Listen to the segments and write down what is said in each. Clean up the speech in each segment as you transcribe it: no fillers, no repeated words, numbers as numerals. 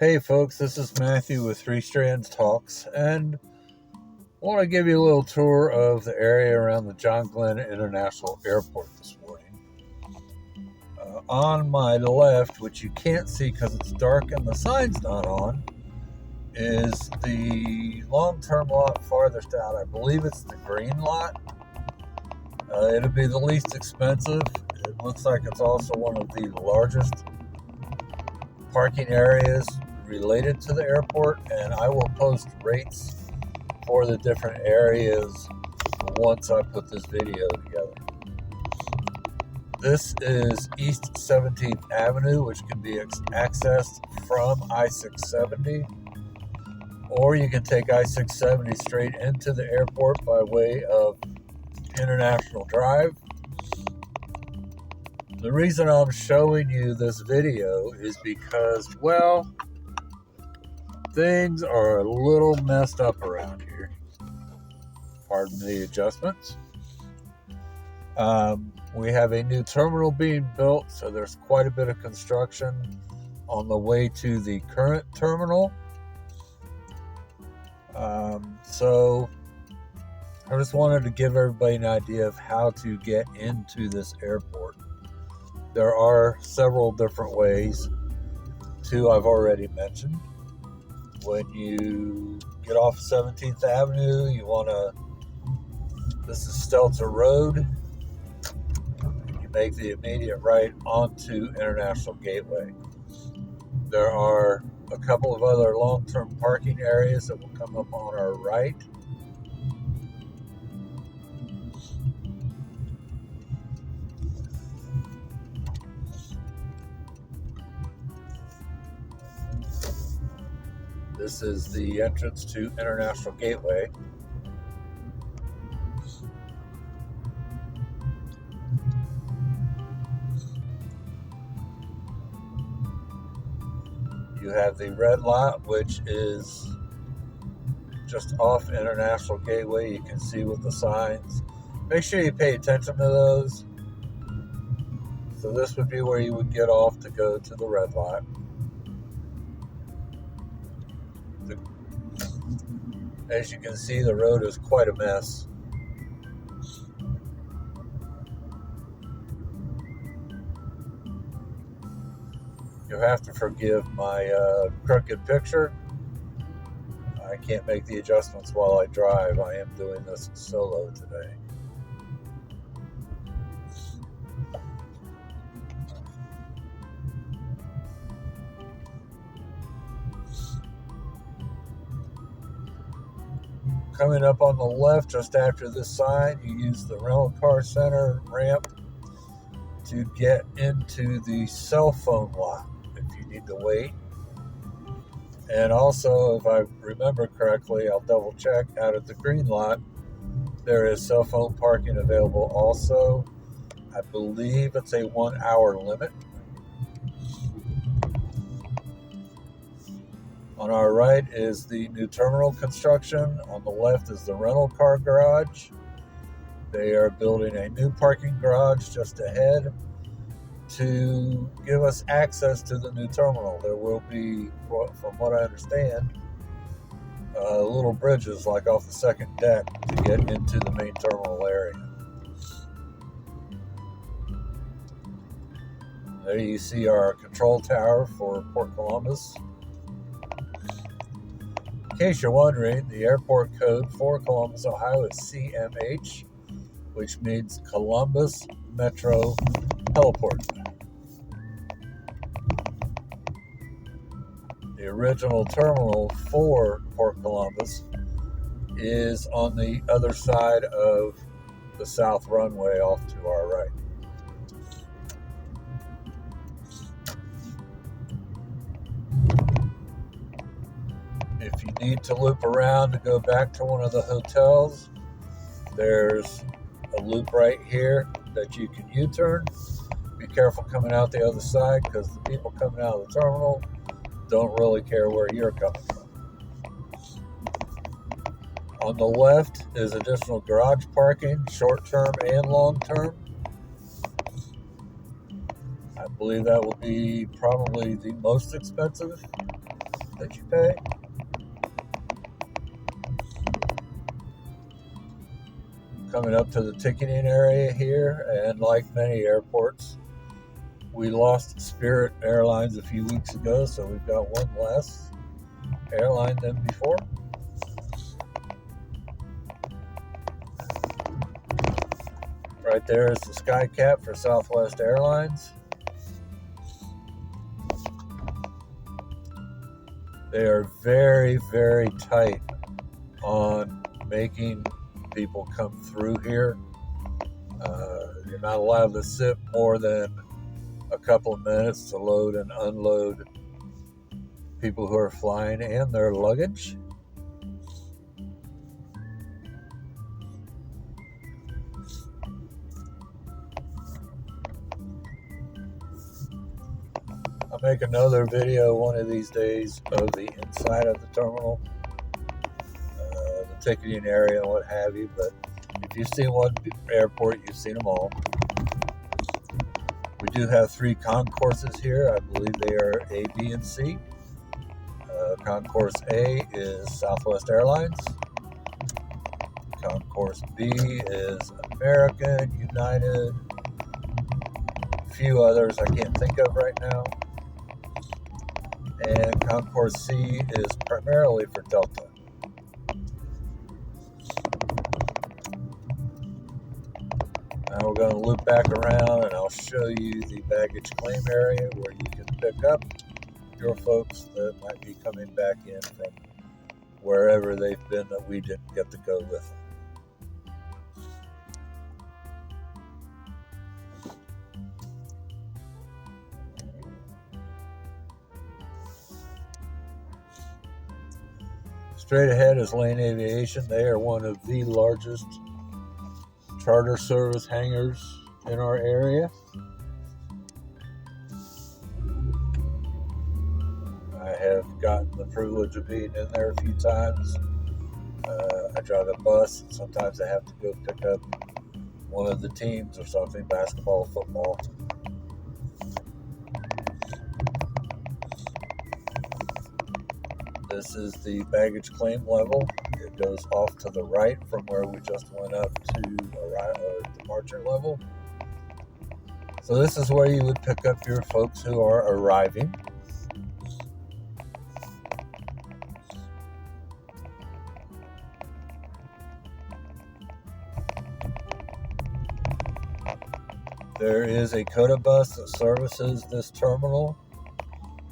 Hey folks, this is Matthew with Three Strands Talks, and I want to give you a little tour of the area around the John Glenn International Airport this morning. On my left, which you can't see because it's dark and the sign's not on, is the long-term lot farthest out. I believe it's the green lot. It'll be the least expensive. It looks like it's also one of the largest parking areas related to the airport, and I will post rates for the different areas once I put this video together. This is East 17th Avenue, which can be accessed from I-670, or you can take I-670 straight into the airport by way of International Drive. The reason I'm showing you this video is because, well, things are a little messed up around here. Pardon the adjustments. We have a new terminal being built, so there's quite a bit of construction on the way to the current terminal. So I just wanted to give everybody an idea of how to get into this airport. There are several different ways. Two I've already mentioned. When you get off 17th Avenue, this is Stelter Road. You make the immediate right onto International Gateway. There are a couple of other long-term parking areas that will come up on our right. This is the entrance to International Gateway. You have the red lot, which is just off International Gateway. You can see with the signs. Make sure you pay attention to those. So this would be where you would get off to go to the red lot. As you can see, the road is quite a mess. You'll have to forgive my crooked picture. I can't make the adjustments while I drive. I am doing this solo today. Coming up on the left, just after this sign, you use the rental car center ramp to get into the cell phone lot if you need to wait. And also, if I remember correctly, I'll double check, out at the green lot, there is cell phone parking available also. I believe it's a 1 hour limit. On our right is the new terminal construction. On the left is the rental car garage. They are building a new parking garage just ahead to give us access to the new terminal. There will be, from what I understand, little bridges like off the second deck to get into the main terminal area. There you see our control tower for Port Columbus. In case you're wondering, the airport code for Columbus, Ohio is CMH, which means Columbus Metro Heliport. The original terminal for Port Columbus is on the other side of the south runway off to our right. If you need to loop around to go back to one of the hotels, there's a loop right here that you can U-turn. Be careful coming out the other side because the people coming out of the terminal don't really care where you're coming from. On the left is additional garage parking, short-term and long-term. I believe that will be probably the most expensive. that you pay. Coming up to the ticketing area here, and like many airports, we lost Spirit Airlines a few weeks ago, so we've got one less airline than before. Right there is the sky cap for Southwest Airlines. They are very, very tight on making people come through here. You're not allowed to sit more than a couple of minutes to load and unload people who are flying and their luggage. I'll make another video one of these days of the inside of the terminal, the ticketing area and what have you, but if you've seen one airport, you've seen them all. We do have 3 concourses here. I believe they are A, B, and C. Concourse A is Southwest Airlines. Concourse B is American, United, a few others I can't think of right now. And Concourse C is primarily for Delta. Now we're going to loop back around and I'll show you the baggage claim area where you can pick up your folks that might be coming back in from wherever they've been that we didn't get to go with them. Straight ahead is Lane Aviation. They are one of the largest charter service hangars in our area. I have gotten the privilege of being in there a few times. I drive a bus, and sometimes I have to go pick up one of the teams or something, basketball, football. This is the baggage claim level. It goes off to the right from where we just went up to departure level. So this is where you would pick up your folks who are arriving. There is a Coda bus that services this terminal.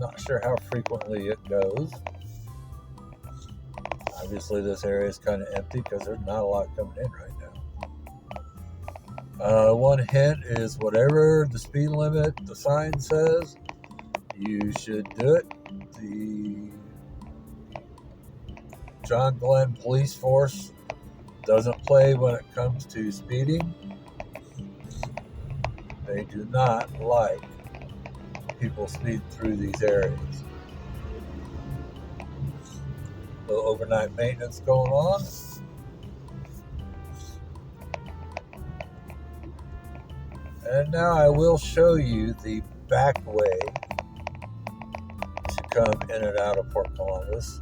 Not sure how frequently it goes. Obviously this area is kind of empty because there's not a lot coming in right now. One hint is whatever the speed limit, the sign says, you should do it. The John Glenn Police Force doesn't play when it comes to speeding. They do not like people speed through these areas. A little overnight maintenance going on. And now I will show you the back way to come in and out of Port Columbus.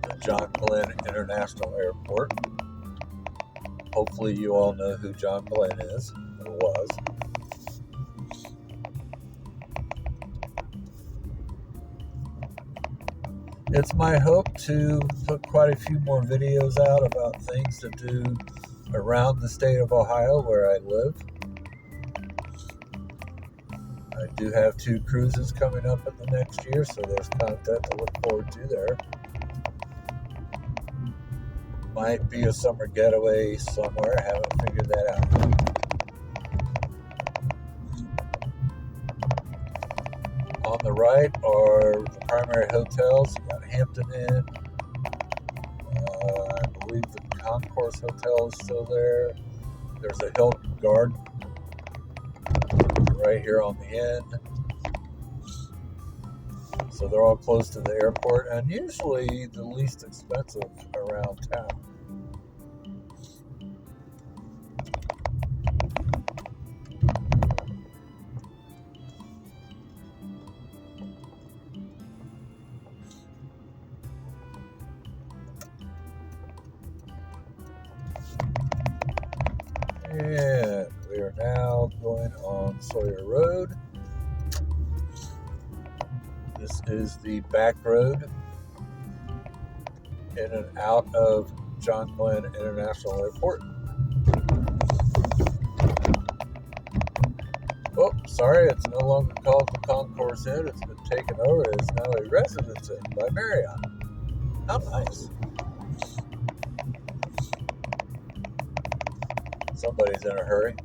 The John Glenn International Airport. Hopefully you all know who John Glenn is, or was. It's my hope to put quite a few more videos out about things to do around the state of Ohio where I live. I do have 2 cruises coming up in the next year, so there's content to look forward to there. Might be a summer getaway somewhere, I haven't figured that out yet. On the right are the primary hotels. You got Hampton Inn. I believe the Concourse Hotel is still there. There's a Hilton Garden right here on the end. So they're all close to the airport and usually the least expensive around town. And we are now going on Sawyer Road. This is the back road in and out of John Glenn International Airport. Oh, sorry, it's no longer called the Concourse Inn. It's been taken over. It is now a Residence Inn by Marriott. How nice. Somebody's in a hurry.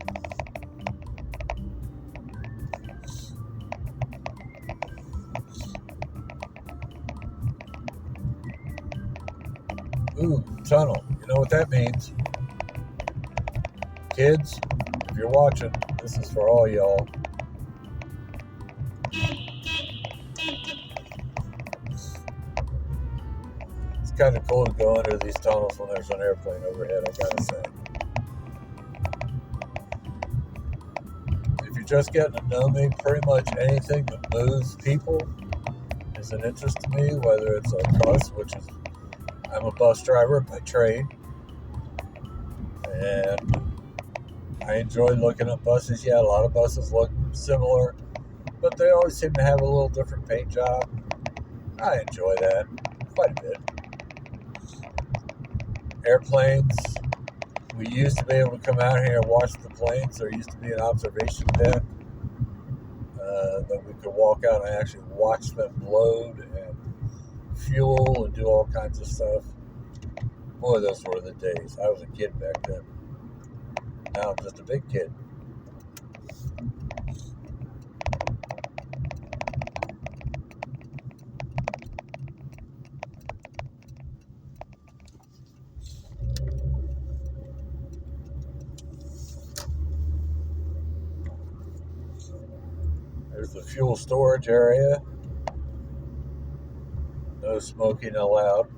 Ooh, tunnel. You know what that means. Kids, if you're watching, this is for all y'all. It's kind of cool to go under these tunnels when there's an airplane overhead, I gotta say. If you're just getting to know me, pretty much anything that moves people is an interest to me, whether it's a bus, which is, I'm a bus driver by trade, and I enjoy looking at buses. Yeah, a lot of buses look similar, but they always seem to have a little different paint job. I enjoy that quite a bit. Airplanes, we used to be able to come out here and watch the planes. There used to be an observation deck that we could walk out and actually watch them load and fuel and do all kinds of stuff. Boy, those were the days. I was a kid back then. Now I'm just a big kid. There's the fuel storage area. No smoking allowed.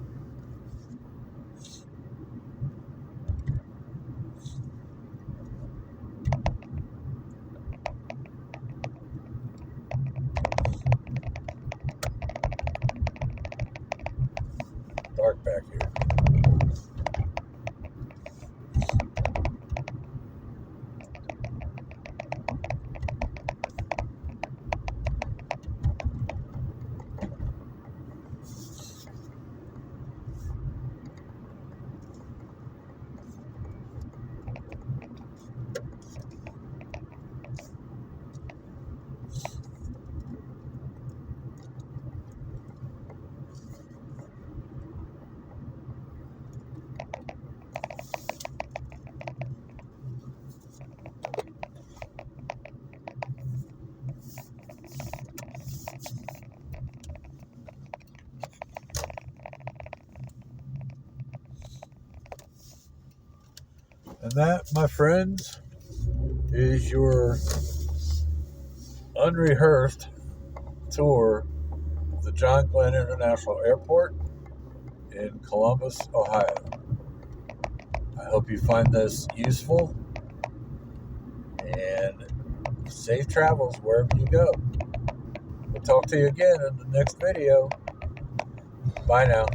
Dark back here. And that, my friends, is your unrehearsed tour of the John Glenn International Airport in Columbus, Ohio. I hope you find this useful, and safe travels wherever you go. We'll talk to you again in the next video. Bye now.